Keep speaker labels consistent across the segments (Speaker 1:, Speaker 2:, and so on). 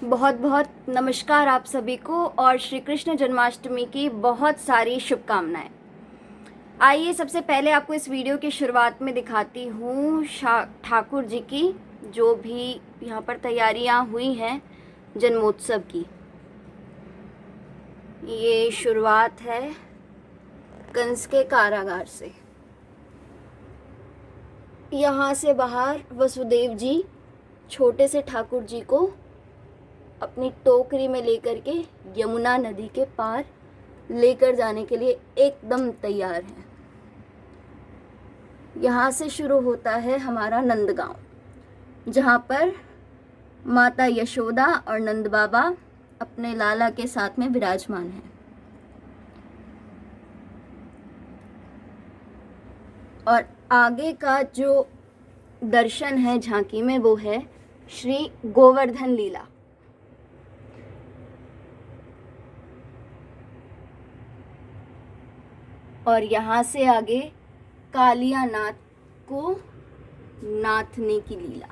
Speaker 1: बहुत बहुत नमस्कार आप सभी को और श्री कृष्ण जन्माष्टमी की बहुत सारी शुभकामनाएं। आइए सबसे पहले आपको इस वीडियो की शुरुआत में दिखाती हूँ ठाकुर जी की जो भी यहाँ पर तैयारियाँ हुई हैं जन्मोत्सव की। ये शुरुआत है कंस के कारागार से। यहाँ से बाहर वसुदेव जी छोटे से ठाकुर जी को अपनी टोकरी में लेकर के यमुना नदी के पार लेकर जाने के लिए एकदम तैयार हैं। यहाँ से शुरू होता है हमारा नंदगांव, जहाँ पर माता यशोदा और नंद बाबा अपने लाला के साथ में विराजमान हैं। और आगे का जो दर्शन है झांकी में वो है श्री गोवर्धन लीला। और यहाँ से आगे कालिया नाथ को नाथने की लीला।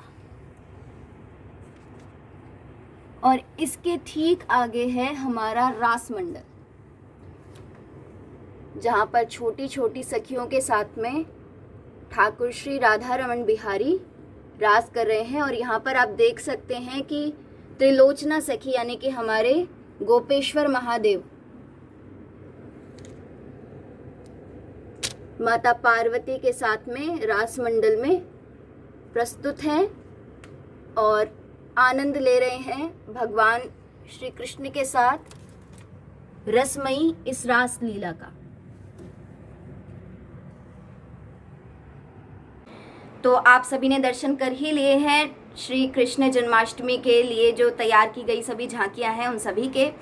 Speaker 1: और इसके ठीक आगे है हमारा रास मंडल, जहाँ पर छोटी छोटी सखियों के साथ में ठाकुर श्री राधा रमन बिहारी रास कर रहे हैं। और यहाँ पर आप देख सकते हैं कि त्रिलोचना सखी यानी कि हमारे गोपेश्वर महादेव माता पार्वती के साथ में रास मंडल में प्रस्तुत हैं और आनंद ले रहे हैं भगवान श्री कृष्ण के साथ रसमयी इस रास लीला का। तो आप सभी ने दर्शन कर ही लिए हैं श्री कृष्ण जन्माष्टमी के लिए जो तैयार की गई सभी झांकियां हैं उन सभी के।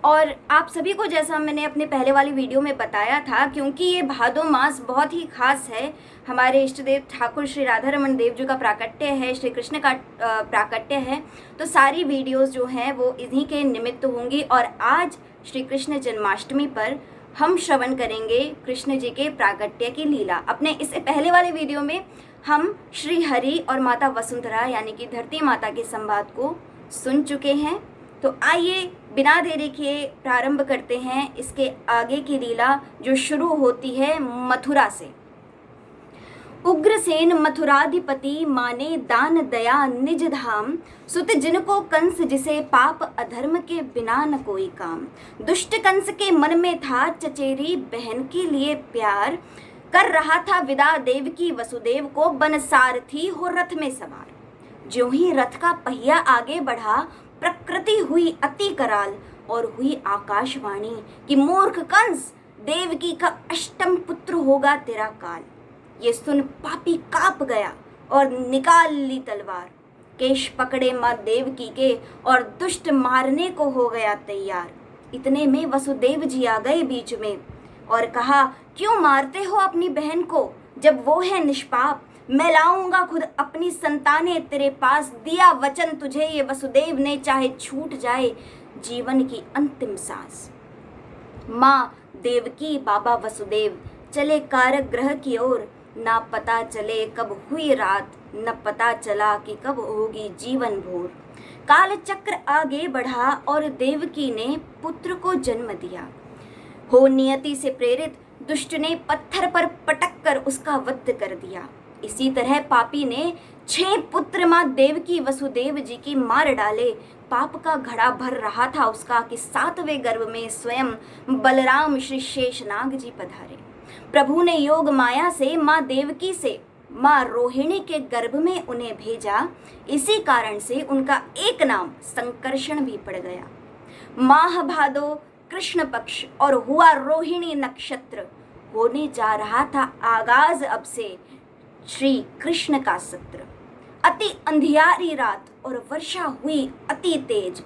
Speaker 1: और आप सभी को जैसा मैंने अपने पहले वाली वीडियो में बताया था, क्योंकि ये भादो मास बहुत ही खास है, हमारे इष्ट देव ठाकुर श्री राधा रमन देव जी का प्राकट्य है, श्री कृष्ण का प्राकट्य है, तो सारी वीडियोस जो हैं वो इन्हीं के निमित्त होंगी। और आज श्री कृष्ण जन्माष्टमी पर हम श्रवण करेंगे कृष्ण जी के प्राकट्य की लीला। अपने इससे पहले वाले वीडियो में हम श्री हरि और माता वसुंधरा यानी कि धरती माता के संवाद को सुन चुके हैं। तो आइए बिना देरी किए प्रारंभ करते हैं इसके आगे की लीला, जो शुरू होती है मथुरा से। उग्रसेन मथुराधिपति माने दान दया निज धाम, सुत जिनको कंस जिसे पाप अधर्म के बिना न कोई काम। दुष्ट कंस के मन में था चचेरी बहन के लिए प्यार, कर रहा था विदा देव की वसुदेव को, बन सारथी हो रथ में सवार। ज्यों ही रथ का पहिया आगे बढ़ा, प्रकृति हुई अति कराल, और हुई आकाशवाणी कि मूर्ख कंस, देवकी का अष्टम पुत्र होगा तेरा काल। ये सुन पापी कांप गया और निकाल ली तलवार, केश पकड़े माँ देवकी के और दुष्ट मारने को हो गया तैयार। इतने में वसुदेव जी आ गए बीच में और कहा, क्यों मारते हो अपनी बहन को, जब वो है निष्पाप। मैं लाऊंगा खुद अपनी संतानें तेरे पास, दिया वचन तुझे ये वसुदेव ने, चाहे छूट जाए जीवन की अंतिम सांस। माँ देवकी बाबा वसुदेव चले कारागृह की ओर, ना पता चले कब हुई रात, न पता चला कि कब होगी जीवन भोर। काल चक्र आगे बढ़ा और देवकी ने पुत्र को जन्म दिया। हो नियति से प्रेरित दुष्ट ने पत्थर पर पटक कर उसका वध कर दिया। इसी तरह पापी ने 6 पुत्र माँ देवकी वसुदेव जी की मार डाले। पाप का घड़ा भर रहा था उसका कि 7वें गर्भ में स्वयं बलराम श्री शेषनाग जी पधारे। प्रभु ने योग माया से माँ देवकी से माँ रोहिणी के गर्भ में उन्हें भेजा। इसी कारण से उनका एक नाम संकर्षण भी पड़ गया। माह भादो कृष्ण पक्ष और हुआ रोहिणी नक्षत्र, होने जा रहा था आगाज अब से श्री कृष्ण का सत्र। अति अंधियारी रात और वर्षा हुई अति तेज,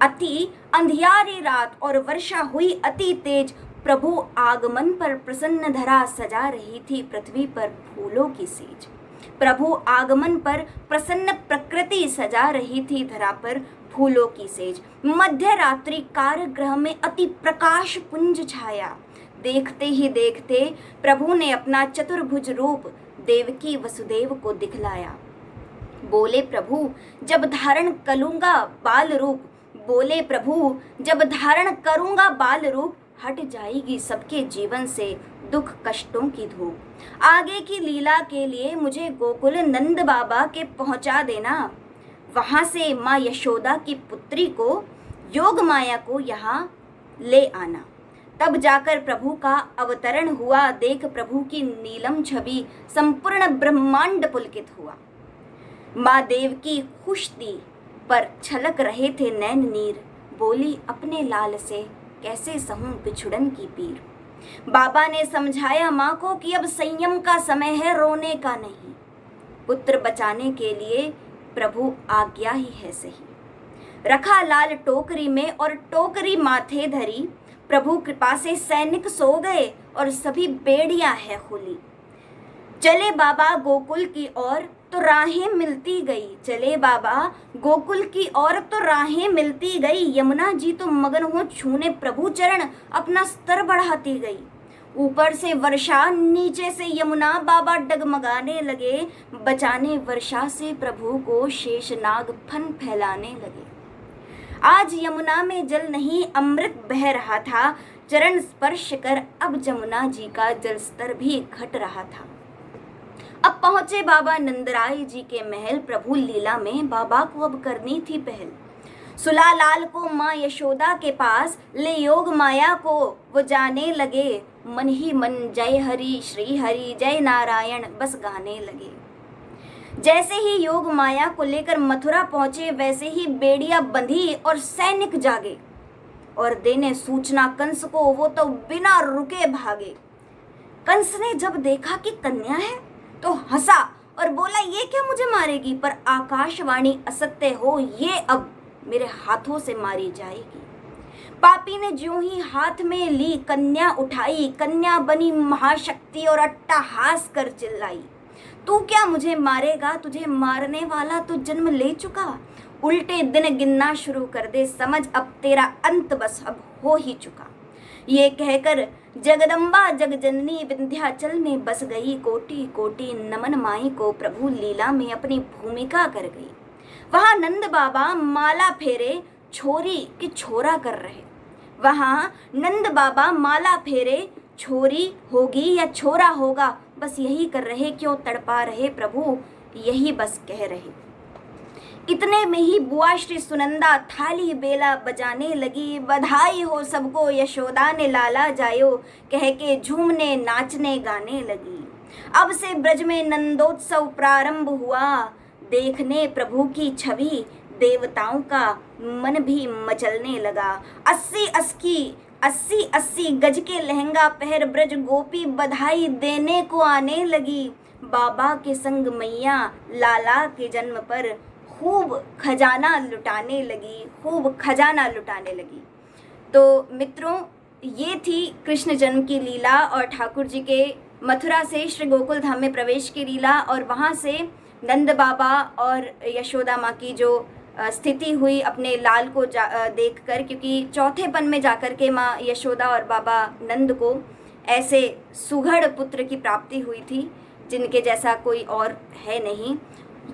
Speaker 1: अति अंधियारी रात और वर्षा हुई अति तेज। प्रभु आगमन पर प्रसन्न धरा सजा रही थी पृथ्वी पर फूलों की सेज। प्रभु आगमन पर प्रसन्न प्रकृति सजा रही थी धरा पर फूलों की सेज। मध्य रात्रि कारागृह में अति प्रकाश पुंज छाया। देखते ही देखते प्रभु ने अपना चतुर्भुज रूप देवकी वसुदेव को दिखलाया। बोले प्रभु जब धारण करूंगा बाल रूप, बोले प्रभु जब धारण करूंगा बाल रूप, हट जाएगी सबके जीवन से दुख कष्टों की धूप। आगे की लीला के लिए मुझे गोकुल नंद बाबा के पहुंचा देना, वहां से माँ यशोदा की पुत्री को योग माया को यहाँ ले आना। तब जाकर प्रभु का अवतरण हुआ, देख प्रभु की नीलम छवि संपूर्ण ब्रह्मांड पुलकित हुआ। माँ देवकी खुश थी पर छलक रहे थे नैन नीर, बोली अपने लाल से कैसे सहूं बिछुड़न की पीर। बाबा ने समझाया माँ को कि अब संयम का समय है, रोने का नहीं। पुत्र बचाने के लिए प्रभु आज्ञा ही है सही। रखा लाल टोकरी में और टोकरी माथे धरी, प्रभु कृपा से सैनिक सो गए और सभी बेड़ियां है खुली। चले बाबा गोकुल की ओर तो राहें मिलती गई, चले बाबा गोकुल की ओर तो राहें मिलती गई। यमुना जी तो मगन हो छूने प्रभु चरण, अपना स्तर बढ़ाती गई। ऊपर से वर्षा नीचे से यमुना, बाबा डगमगाने लगे। बचाने वर्षा से प्रभु को शेषनाग फन फैलाने लगे। आज यमुना में जल नहीं अमृत बह रहा था, चरण स्पर्श कर अब जमुना जी का जल स्तर भी घट रहा था। अब पहुंचे बाबा नंदराय जी के महल, प्रभु लीला में बाबा को अब करनी थी पहल। सुला लाल को माँ यशोदा के पास ले योग माया को वो जाने लगे। मन ही मन जय हरि श्री हरि जय नारायण बस गाने लगे। जैसे ही योग माया को लेकर मथुरा पहुंचे, वैसे ही बेड़िया बंधी और सैनिक जागे और देने सूचना कंस को, वो तो बिना रुके भागे। कंस ने जब देखा कि कन्या है तो हंसा और बोला ये क्या मुझे मारेगी, पर आकाशवाणी असत्य हो, ये अब मेरे हाथों से मारी जाएगी। पापी ने ज्यों ही हाथ में ली कन्या उठाई, कन्या बनी महाशक्ति और अट्टहास कर चिल्लाई, तू क्या मुझे मारेगा, तुझे मारने वाला तो जन्म ले चुका। उल्टे दिन गिनना शुरू कर दे, समझ अब तेरा अंत बस अब हो ही चुका। ये कहकर जगदम्बा जगजननी विंध्याचल में बस गई। कोटि कोटि नमन माई को प्रभु लीला में अपनी भूमिका कर गई। वहाँ नंद बाबा माला फेरे छोरी कि छोरा कर रहे, वहाँ नंद बाबा माला फेरे छोरी होगी या छोरा होगा, बस यही कर रहे, क्यों तड़पा रहे प्रभु यही बस कह रहे। इतने में ही बुआ श्री सुनंदा थाली बेला बजाने लगी। बधाई हो सबको यशोदा ने लाला जायो, कह के झूमने नाचने गाने लगी। अब से ब्रज में नंदोत्सव प्रारंभ हुआ, देखने प्रभु की छवि देवताओं का मन भी मचलने लगा। 80 गज के लहंगा पहर ब्रज गोपी बधाई देने को आने लगी। बाबा के संग मैया लाला के जन्म पर खूब खजाना लुटाने लगी। तो मित्रों, ये थी कृष्ण जन्म की लीला और ठाकुर जी के मथुरा से श्री गोकुल धाम में प्रवेश की लीला, और वहाँ से नंद बाबा और यशोदा माँ की जो स्थिति हुई अपने लाल को देखकर, क्योंकि चौथेपन में जाकर के माँ यशोदा और बाबा नंद को ऐसे सुघड़ पुत्र की प्राप्ति हुई थी जिनके जैसा कोई और है नहीं।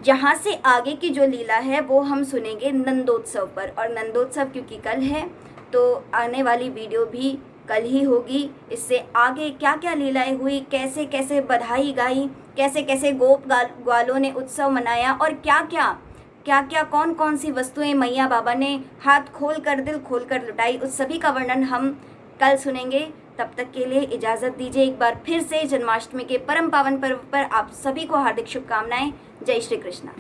Speaker 1: यहाँ से आगे की जो लीला है वो हम सुनेंगे नंदोत्सव पर, और नंदोत्सव क्योंकि कल है तो आने वाली वीडियो भी कल ही होगी। इससे आगे क्या क्या लीलाएं हुई, कैसे कैसे बधाई गाई, कैसे कैसे गोप ग्वालों ने उत्सव मनाया, और क्या क्या कौन कौन सी वस्तुएं मैया बाबा ने हाथ खोल कर दिल खोल कर लुटाई, उस सभी का वर्णन हम कल सुनेंगे। तब तक के लिए इजाज़त दीजिए। एक बार फिर से जन्माष्टमी के परम पावन पर्व पर आप सभी को हार्दिक शुभकामनाएं। जय श्री कृष्णा।